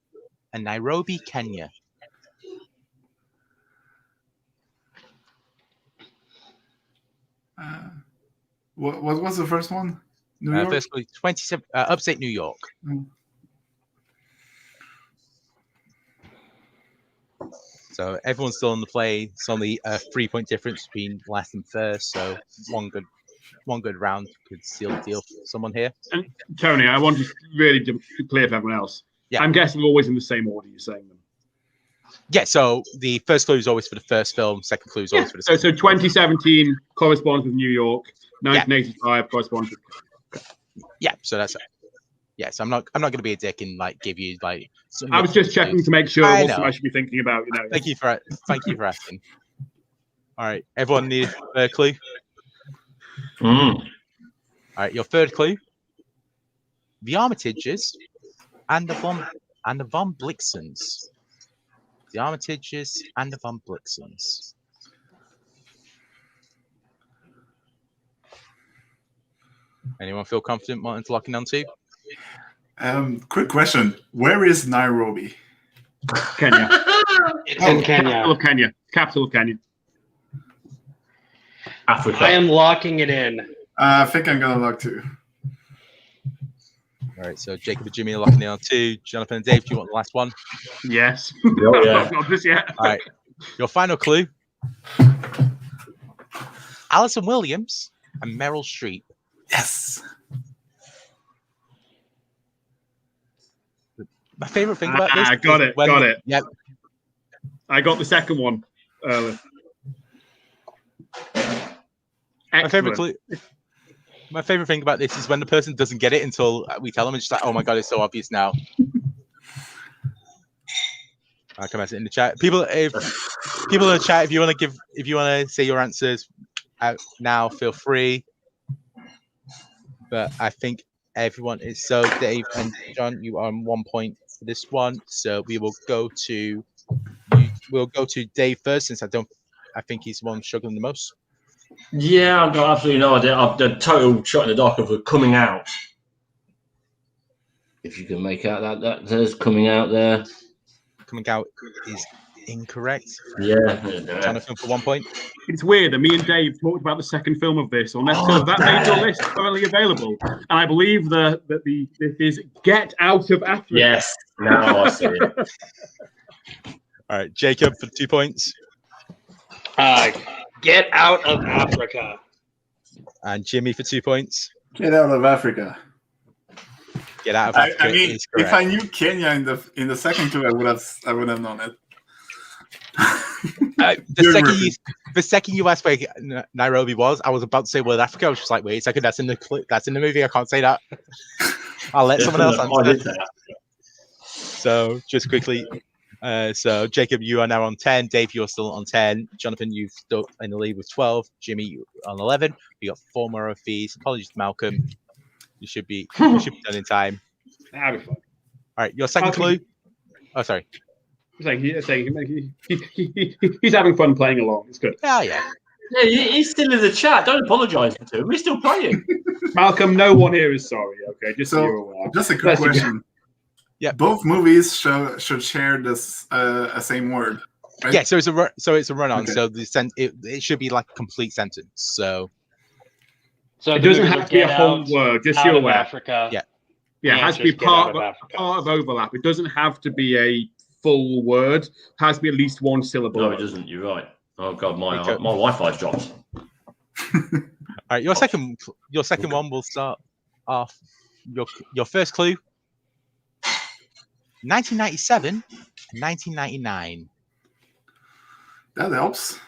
and Nairobi, Kenya. What was the first one? New York? First clue, 27, upstate New York. Mm. So everyone's still on the play. It's only a 3-point difference between last and first. So one good round could seal the deal for someone here. And Tony, I want to really to clear for everyone else. Yeah. I'm guessing always in the same order you're saying them. Yeah, so the first clue is always for the first film. Second clue is always for the second. So 2017 corresponds with New York. 1985 corresponds with. Yeah, so that's it. Yeah, so I'm not going to be a dick and like give you like. I was just checking to make sure what I should be thinking about. You know. Thank you for asking. All right, everyone need a clue. All right, your third clue. The Armitages and the Von Blixens. The Armitages and the Von Blixens. Anyone feel confident wanting to lock in on two? Quick question. Where is Nairobi? Kenya. It's in Kenya. Capital of Kenya. Africa. I am locking it in. I think I'm going to lock two. All right, so Jacob and Jimmy are locking in on two. Jonathan and Dave, do you want the last one? Yes. Oh, yeah. Not just yet. All right, your final clue. Alison Williams and Meryl Streep. Yes. My favorite thing about this. I got it. Yep. I got the second one early. My favorite thing about this is when the person doesn't get it until we tell them. It's just like, oh my god, it's so obvious now. I comment it in the chat. People in the chat, if you want to say your answers out now, feel free. But I think everyone is so. Dave and John, you are on 1 point for this one. So we will go to Dave first, since I think he's the one struggling the most. Yeah, I've got absolutely no idea. I've the total shot in the dark of coming out. If you can make out that there's coming out there. Coming out is incorrect. Yeah. Jonathan for 1 point. It's weird that me and Dave talked about the second film of this on that made your list currently available, and I believe that this is Get Out of Africa. Yes, now I see it. All right, Jacob for 2 points. Get Out of Africa. And Jimmy for 2 points. Get Out of Africa. Get Out of Africa. I mean, is correct. if I knew Kenya in the second clue, I would have known it. The second you asked where Nairobi was, I was about to say World Africa. I was just like, wait a second, that's in the movie. I can't say that. I'll let someone else answer. So just quickly, so Jacob, you are now on 10. Dave, you're still on 10. Jonathan, you've still in the lead with 12. Jimmy, you on 11. We got 4 more fees. Apologies to Malcolm. You should be done in time. That'd be fun. All right, your second clue. Oh, sorry. He's having fun playing along. It's good. Oh, yeah. Yeah, he's still in the chat. Don't apologise to him. He's still playing. Malcolm, no one here is sorry. Okay, just so you're aware. Just a quick question. Yeah. Both movies should share this same word. Right? Yeah. So it's a run on. Okay. So it should be like a complete sentence. So it doesn't have to be a whole word. Just you're aware. Africa. Yeah. Yeah, it has to be part of overlap. It doesn't have to be a full word. It has to be at least one syllable. No, it doesn't. You're right. Oh god, my Wi-Fi's dropped. All right, your second one will start off. Your first clue. 1997, 1999. That helps.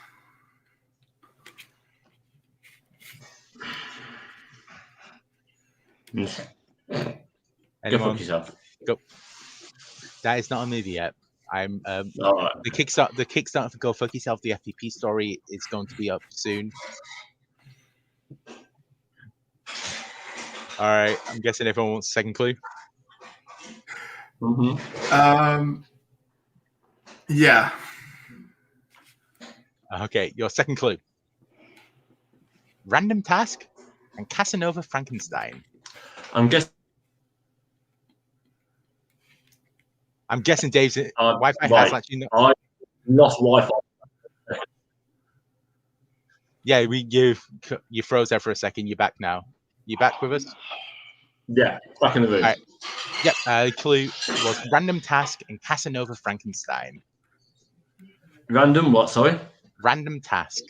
Anyone? Go fuck yourself. Go. That is not a movie yet. I'm Right. the Kickstarter for Go Fuck Yourself, the FTP story is going to be up soon. All right. I'm guessing everyone wants a second clue. Yeah. Okay, your second clue. Random Task and Casanova Frankenstein. I'm guessing. Dave's Wi-Fi has Right. actually not. I lost Wi-Fi. Yeah, you froze there for a second. You're back now. You back with us? Yeah, back in the room. All right. Yep. Clue was Random Task and Casanova Frankenstein. Random what? Sorry. Random Task.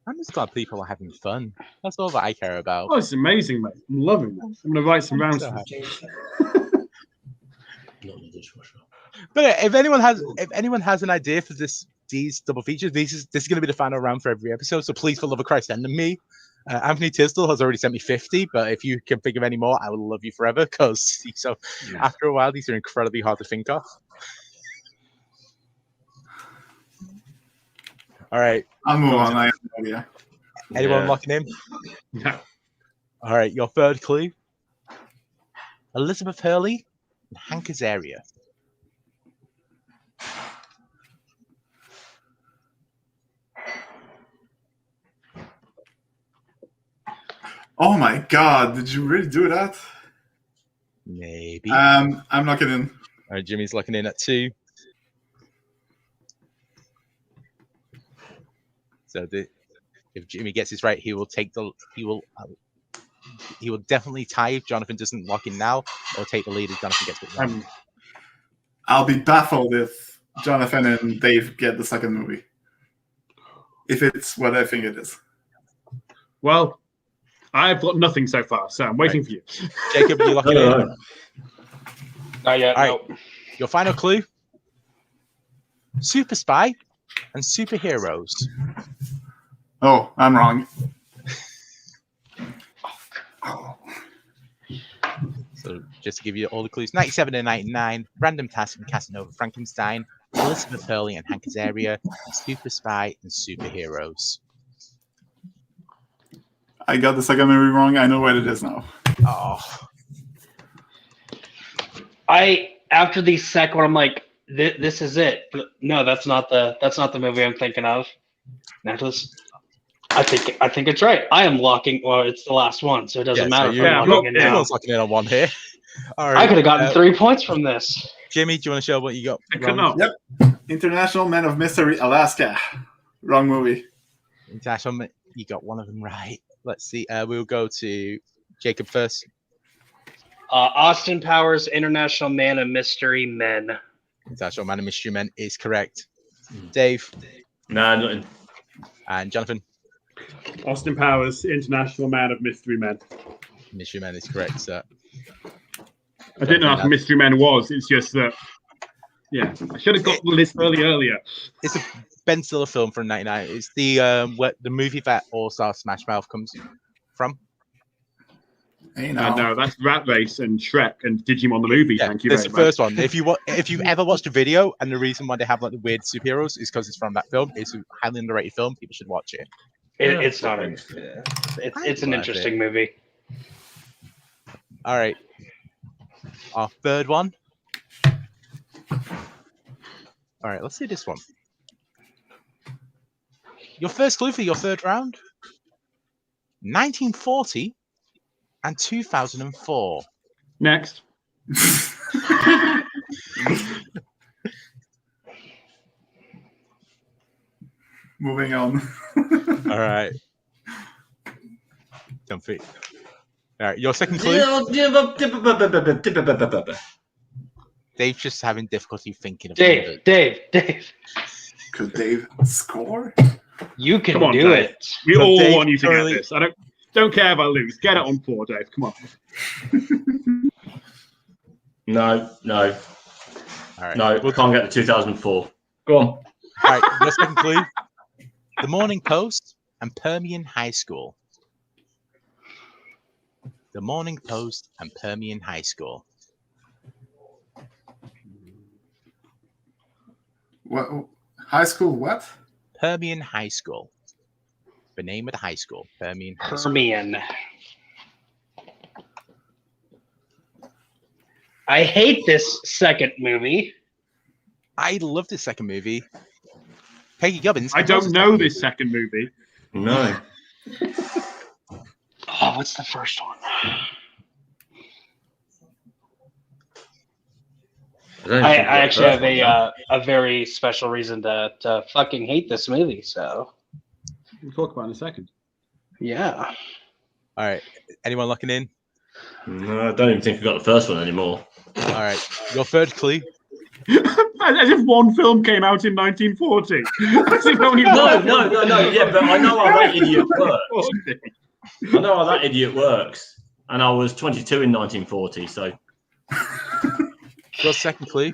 I'm just glad people are having fun. That's all that I care about. Oh, it's amazing, mate. I'm loving this. I'm going to write some rounds. So but if anyone has an idea for these double features, this is going to be the final round for every episode. So please, for love of Christ, send them me. Anthony Tisdale has already sent me 50, but if you can think of any more, I will love you forever. Because after a while, these are incredibly hard to think of. All right. I'll move on. I have no idea. Anyone locking in? Yeah. All right. Your third clue. Elizabeth Hurley and Hank Azaria. Oh my God! Did you really do that? Maybe. I'm locking in. All right, Jimmy's locking in at 2. So if Jimmy gets this right, he will definitely tie if Jonathan doesn't lock in now, or take the lead if Jonathan gets it wrong. I'll be baffled if Jonathan and Dave get the second movie. If it's what I think it is. Well, I've got nothing so far, so I'm waiting for you. Jacob, you locking in? Not yet. All right. Nope. Your final clue. Super Spy and Superheroes. Oh, I'm wrong. So just to give you all the clues, 97 and 99, Random Task and Casanova Frankenstein, Elizabeth Hurley and Hank Azaria, Super Spy and Superheroes. I got the second movie wrong. I know what it is now. Oh. After the second one, I'm like, this is it. But no, that's not the movie I'm thinking of. Necklace. I think it's right. I am locking. Well, it's the last one, so it doesn't matter. Everyone's locking in on one here. All right. I could have gotten 3 points from this. Jimmy, do you want to show what you got? Yep. International Man of Mystery, Alaska. Wrong movie. International. You got one of them right. Let's see. We'll go to Jacob first. Austin Powers, International Man of Mystery Men. International Man of Mystery Men is correct. Dave. Nah, nothing. And Jonathan. Austin Powers, International Man of Mystery Men. Mystery Men is correct, sir. I didn't know what Mystery Men was. It's just that, yeah, I should have got the list earlier. It's a Ben Stiller film from '99. It's the movie that All Star Smash Mouth comes from. Hey, no. No, that's Rat Race and Shrek and Digimon the movie. Yeah, thank you that's very the much. first one. If you've ever watched a video and the reason why they have like the weird superheroes is because it's from that film, it's a highly underrated film. People should watch it. It's not. It's an interesting movie. All right. Our third one. All right, let's see this one. Your first clue for your third round. 1940 and 2004. Next. Moving on. All right. Don't think. All right, your second clue. Dave's just having difficulty thinking of Dave. Could Dave score? You can Come on, do Dave. it. We So all Dave want you to currently- get this. I don't care if I lose. Get it on 4, Dave. Come on. No. All right. No, we can't get the 2004. Go on. All right, your second clue. The Morning Post and Permian High School. The Morning Post and Permian High School. What? High school? What? Permian High School. The name of the high school, Permian High School. Permian. I hate this second movie. I love this second movie. Peggy Gubbins. I don't know this second movie. No. Oh, what's the first one? I actually have a very special reason to fucking hate this movie. So We'll talk about it in a second. yeah. All right. Anyone looking in? No, I don't even think we got the first one anymore. All right. Your third clue. As if one film came out in 1940. As if only No. one film Yeah, but I know how that idiot came out in works. 1940. I know how that idiot works. And I was 22 in 1940, so. Your second clue.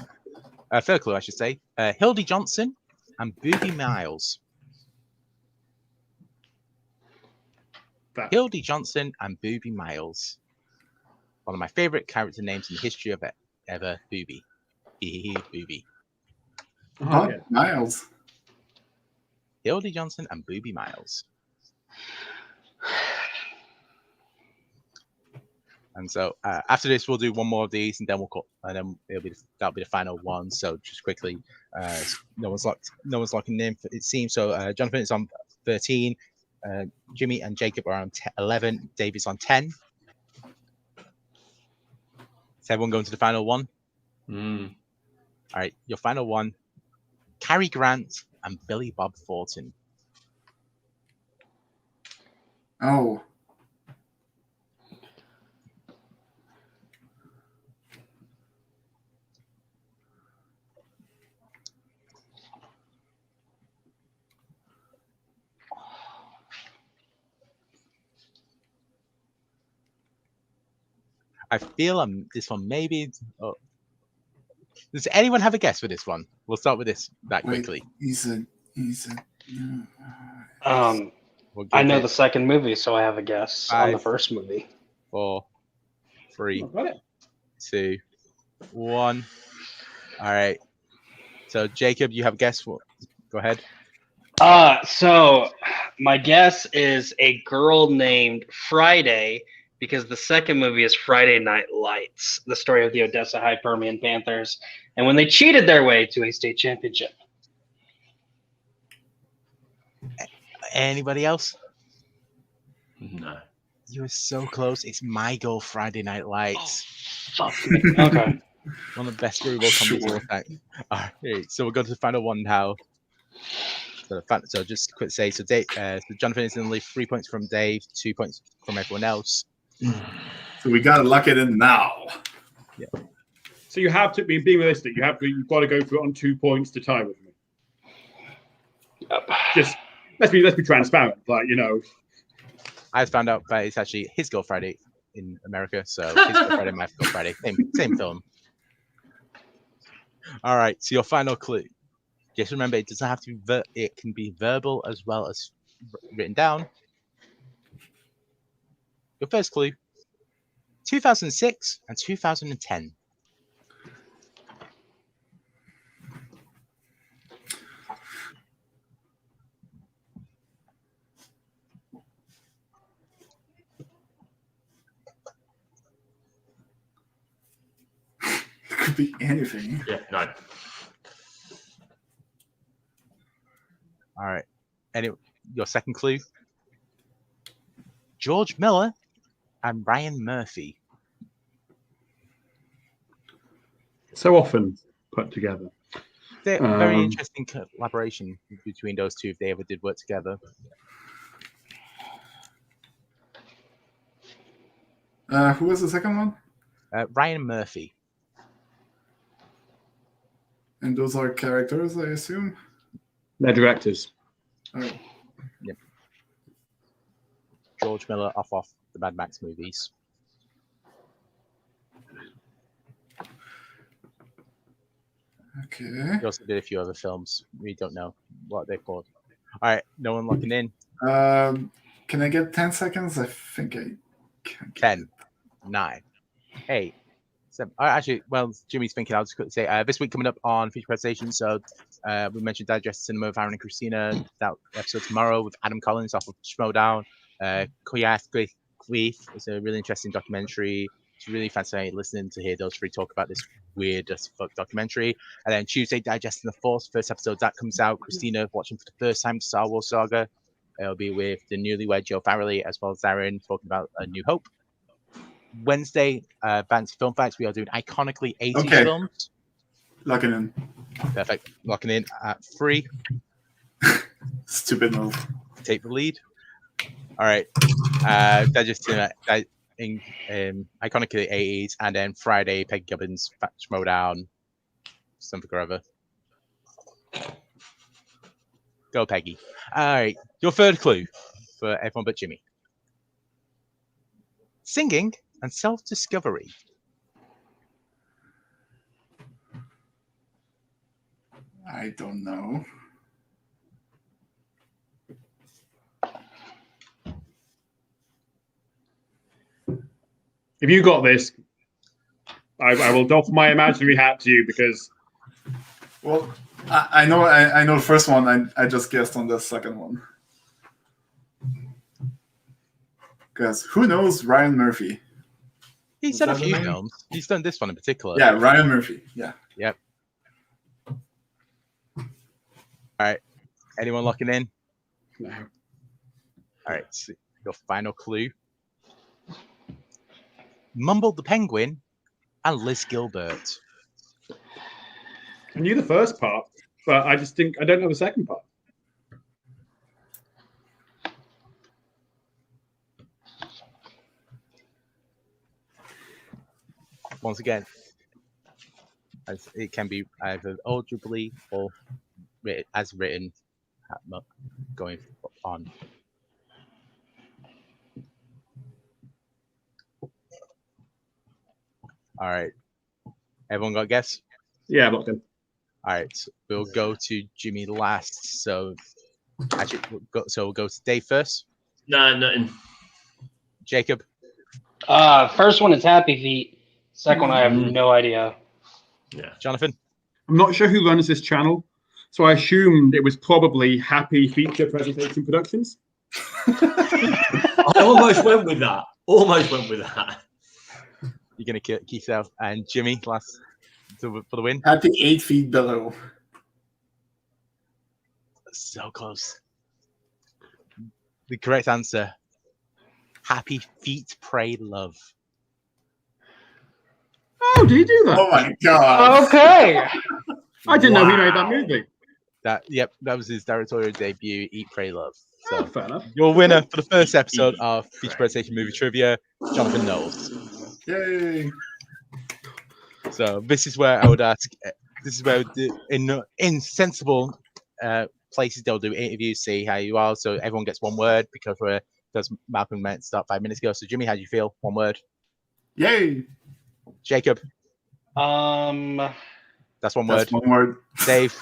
Third clue, I should say. Hildy Johnson and Booby Miles. Hildy Johnson and Booby Miles. One of my favorite character names in the history of ever. Booby. Booby. Oh, Miles. Hildy Johnson and Booby Miles. And so after this, we'll do one more of these, and then we'll call, and then that'll be the final one. So just quickly, no one's locking in. It seems so. Jonathan is on 13. Jimmy and Jacob are on 11. Dave is on 10. Is everyone going to the final one? All right, your final one. Cary Grant and Billy Bob Thornton. Oh. I feel this one maybe. Oh. Does anyone have a guess for this one? We'll start with this quickly. He's a. I know the second movie, so I have a guess on the first movie. 4, 3, 2, 1. All right. So Jacob, you have a guess. Go ahead. So my guess is a girl named Friday, because the second movie is Friday Night Lights, the story of the Odessa High Permian Panthers, and when they cheated their way to a state championship. Anybody else? No. You were so close. It's My Girl Friday Night Lights. Oh, fuck me. Okay. One of the best screwball comedies of all time. All right, so we'll go to the final one now. So just quick say, so Dave, so Jonathan is going to leave 3 points from Dave, 2 points from everyone else. So we gotta lock it in now. Yeah. So you have to be being realistic. You've got to go through it on 2 points to tie with me. Yep. Just let's be transparent. Like, you know, I found out that it's actually His Girl Friday in America. So His Girl Friday, My Girl Friday, same film. All right. So your final clue. Just remember, it doesn't have to be. It can be verbal as well as written down. Your first clue. 2006 and 2010. It could be anything. Yeah, no. All right. Your second clue. George Miller and Ryan Murphy. so often put together. They're very interesting collaboration between those two if they ever did work together. Who was the second one? Ryan Murphy. And those are characters, I assume? They're directors. Oh. Yep. George Miller off the Mad Max movies. Okay. He also did a few other films. We don't know what they're called. All right, no one locking in. Can I get 10 seconds? I think I can. 10, 9, 8, 7. Actually, well, Jimmy's thinking. I'll just quickly say this week coming up on Future Presentation. So We mentioned Digest Cinema with Aaron and Christina. That episode tomorrow with Adam Collins off of Schmodown. Koyas Gleef is a really interesting documentary. It's really fascinating listening to hear those three talk about this weird as fuck documentary. And then Tuesday, Digesting the Force, first episode that comes out. Christina watching for the first time Star Wars Saga. It'll be with the newlywed Joe Farrelly as well as Aaron talking about A New Hope. Wednesday, Fancy Film Facts. We are doing iconically 80s films. Locking in. Perfect. Locking in at 3. Stupid move. Take the lead. All right. Digesting in iconically 80s, and then Friday, Peggy Gibbons, Fat Schmodown, something or other. Go, Peggy. All right. Your third clue for everyone but Jimmy. Singing and self-discovery. I don't know. If you got this, I will doff my imaginary hat to you because. Well, I know the first one. I just guessed on the second one. Because who knows Ryan Murphy? He's done a few films. He's done this one in particular. Yeah, Ryan Murphy. Yeah. Yep. All right. Anyone locking in? No. All right. So your final clue. Mumble the Penguin and Liz Gilbert. I knew the first part, but I don't know the second part. Once again, as it can be either audibly or as written going on. All right. Everyone got a guess? Yeah, I'm locked in. All right. So we'll go to Jimmy last. So actually, we'll go to Dave first. No, nothing. Jacob. First one is Happy Feet. Second one, I have no idea. Yeah. Jonathan. I'm not sure who runs this channel, so I assumed it was probably Happy Feature Presentation Productions. I almost went with that. You're going to kill yourself. And Jimmy, last for the win. Happy 8 feet below. So close. The correct answer. Happy Feet, Pray, Love. Oh, did he do that? Oh my god. Okay. I didn't know he made that movie. That was his directorial debut, Eat, Pray, Love. So Fair enough. your winner for the first episode of Feature Presentation Movie Trivia, Jonathon Knowles. Yay. So this is where I would ask. This is where in sensible places they'll do interviews, see how you are. So everyone gets one word because Malcolm meant to start 5 minutes ago. So Jimmy, how do you feel? One word. Yay. Jacob. That's one word. That's one word. Dave.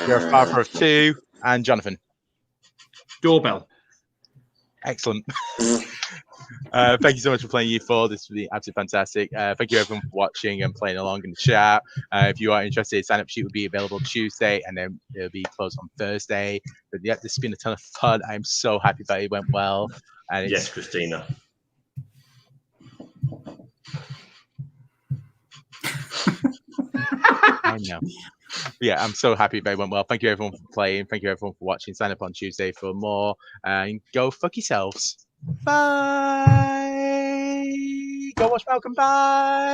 You're a father of 2, and Jonathan. Doorbell. Excellent. Thank you so much for playing U4. This was absolutely fantastic. Thank you everyone for watching and playing along in the chat. If you are interested, sign up sheet will be available Tuesday and then it'll be closed on Thursday. But yeah, this has been a ton of fun. I'm so happy that it went well. And Yes, Christina. I know. Yeah, I'm so happy that it went well. Thank you everyone for playing. Thank you everyone for watching. Sign up on Tuesday for more. And go fuck yourselves. Bye. Go watch Malcolm. Bye.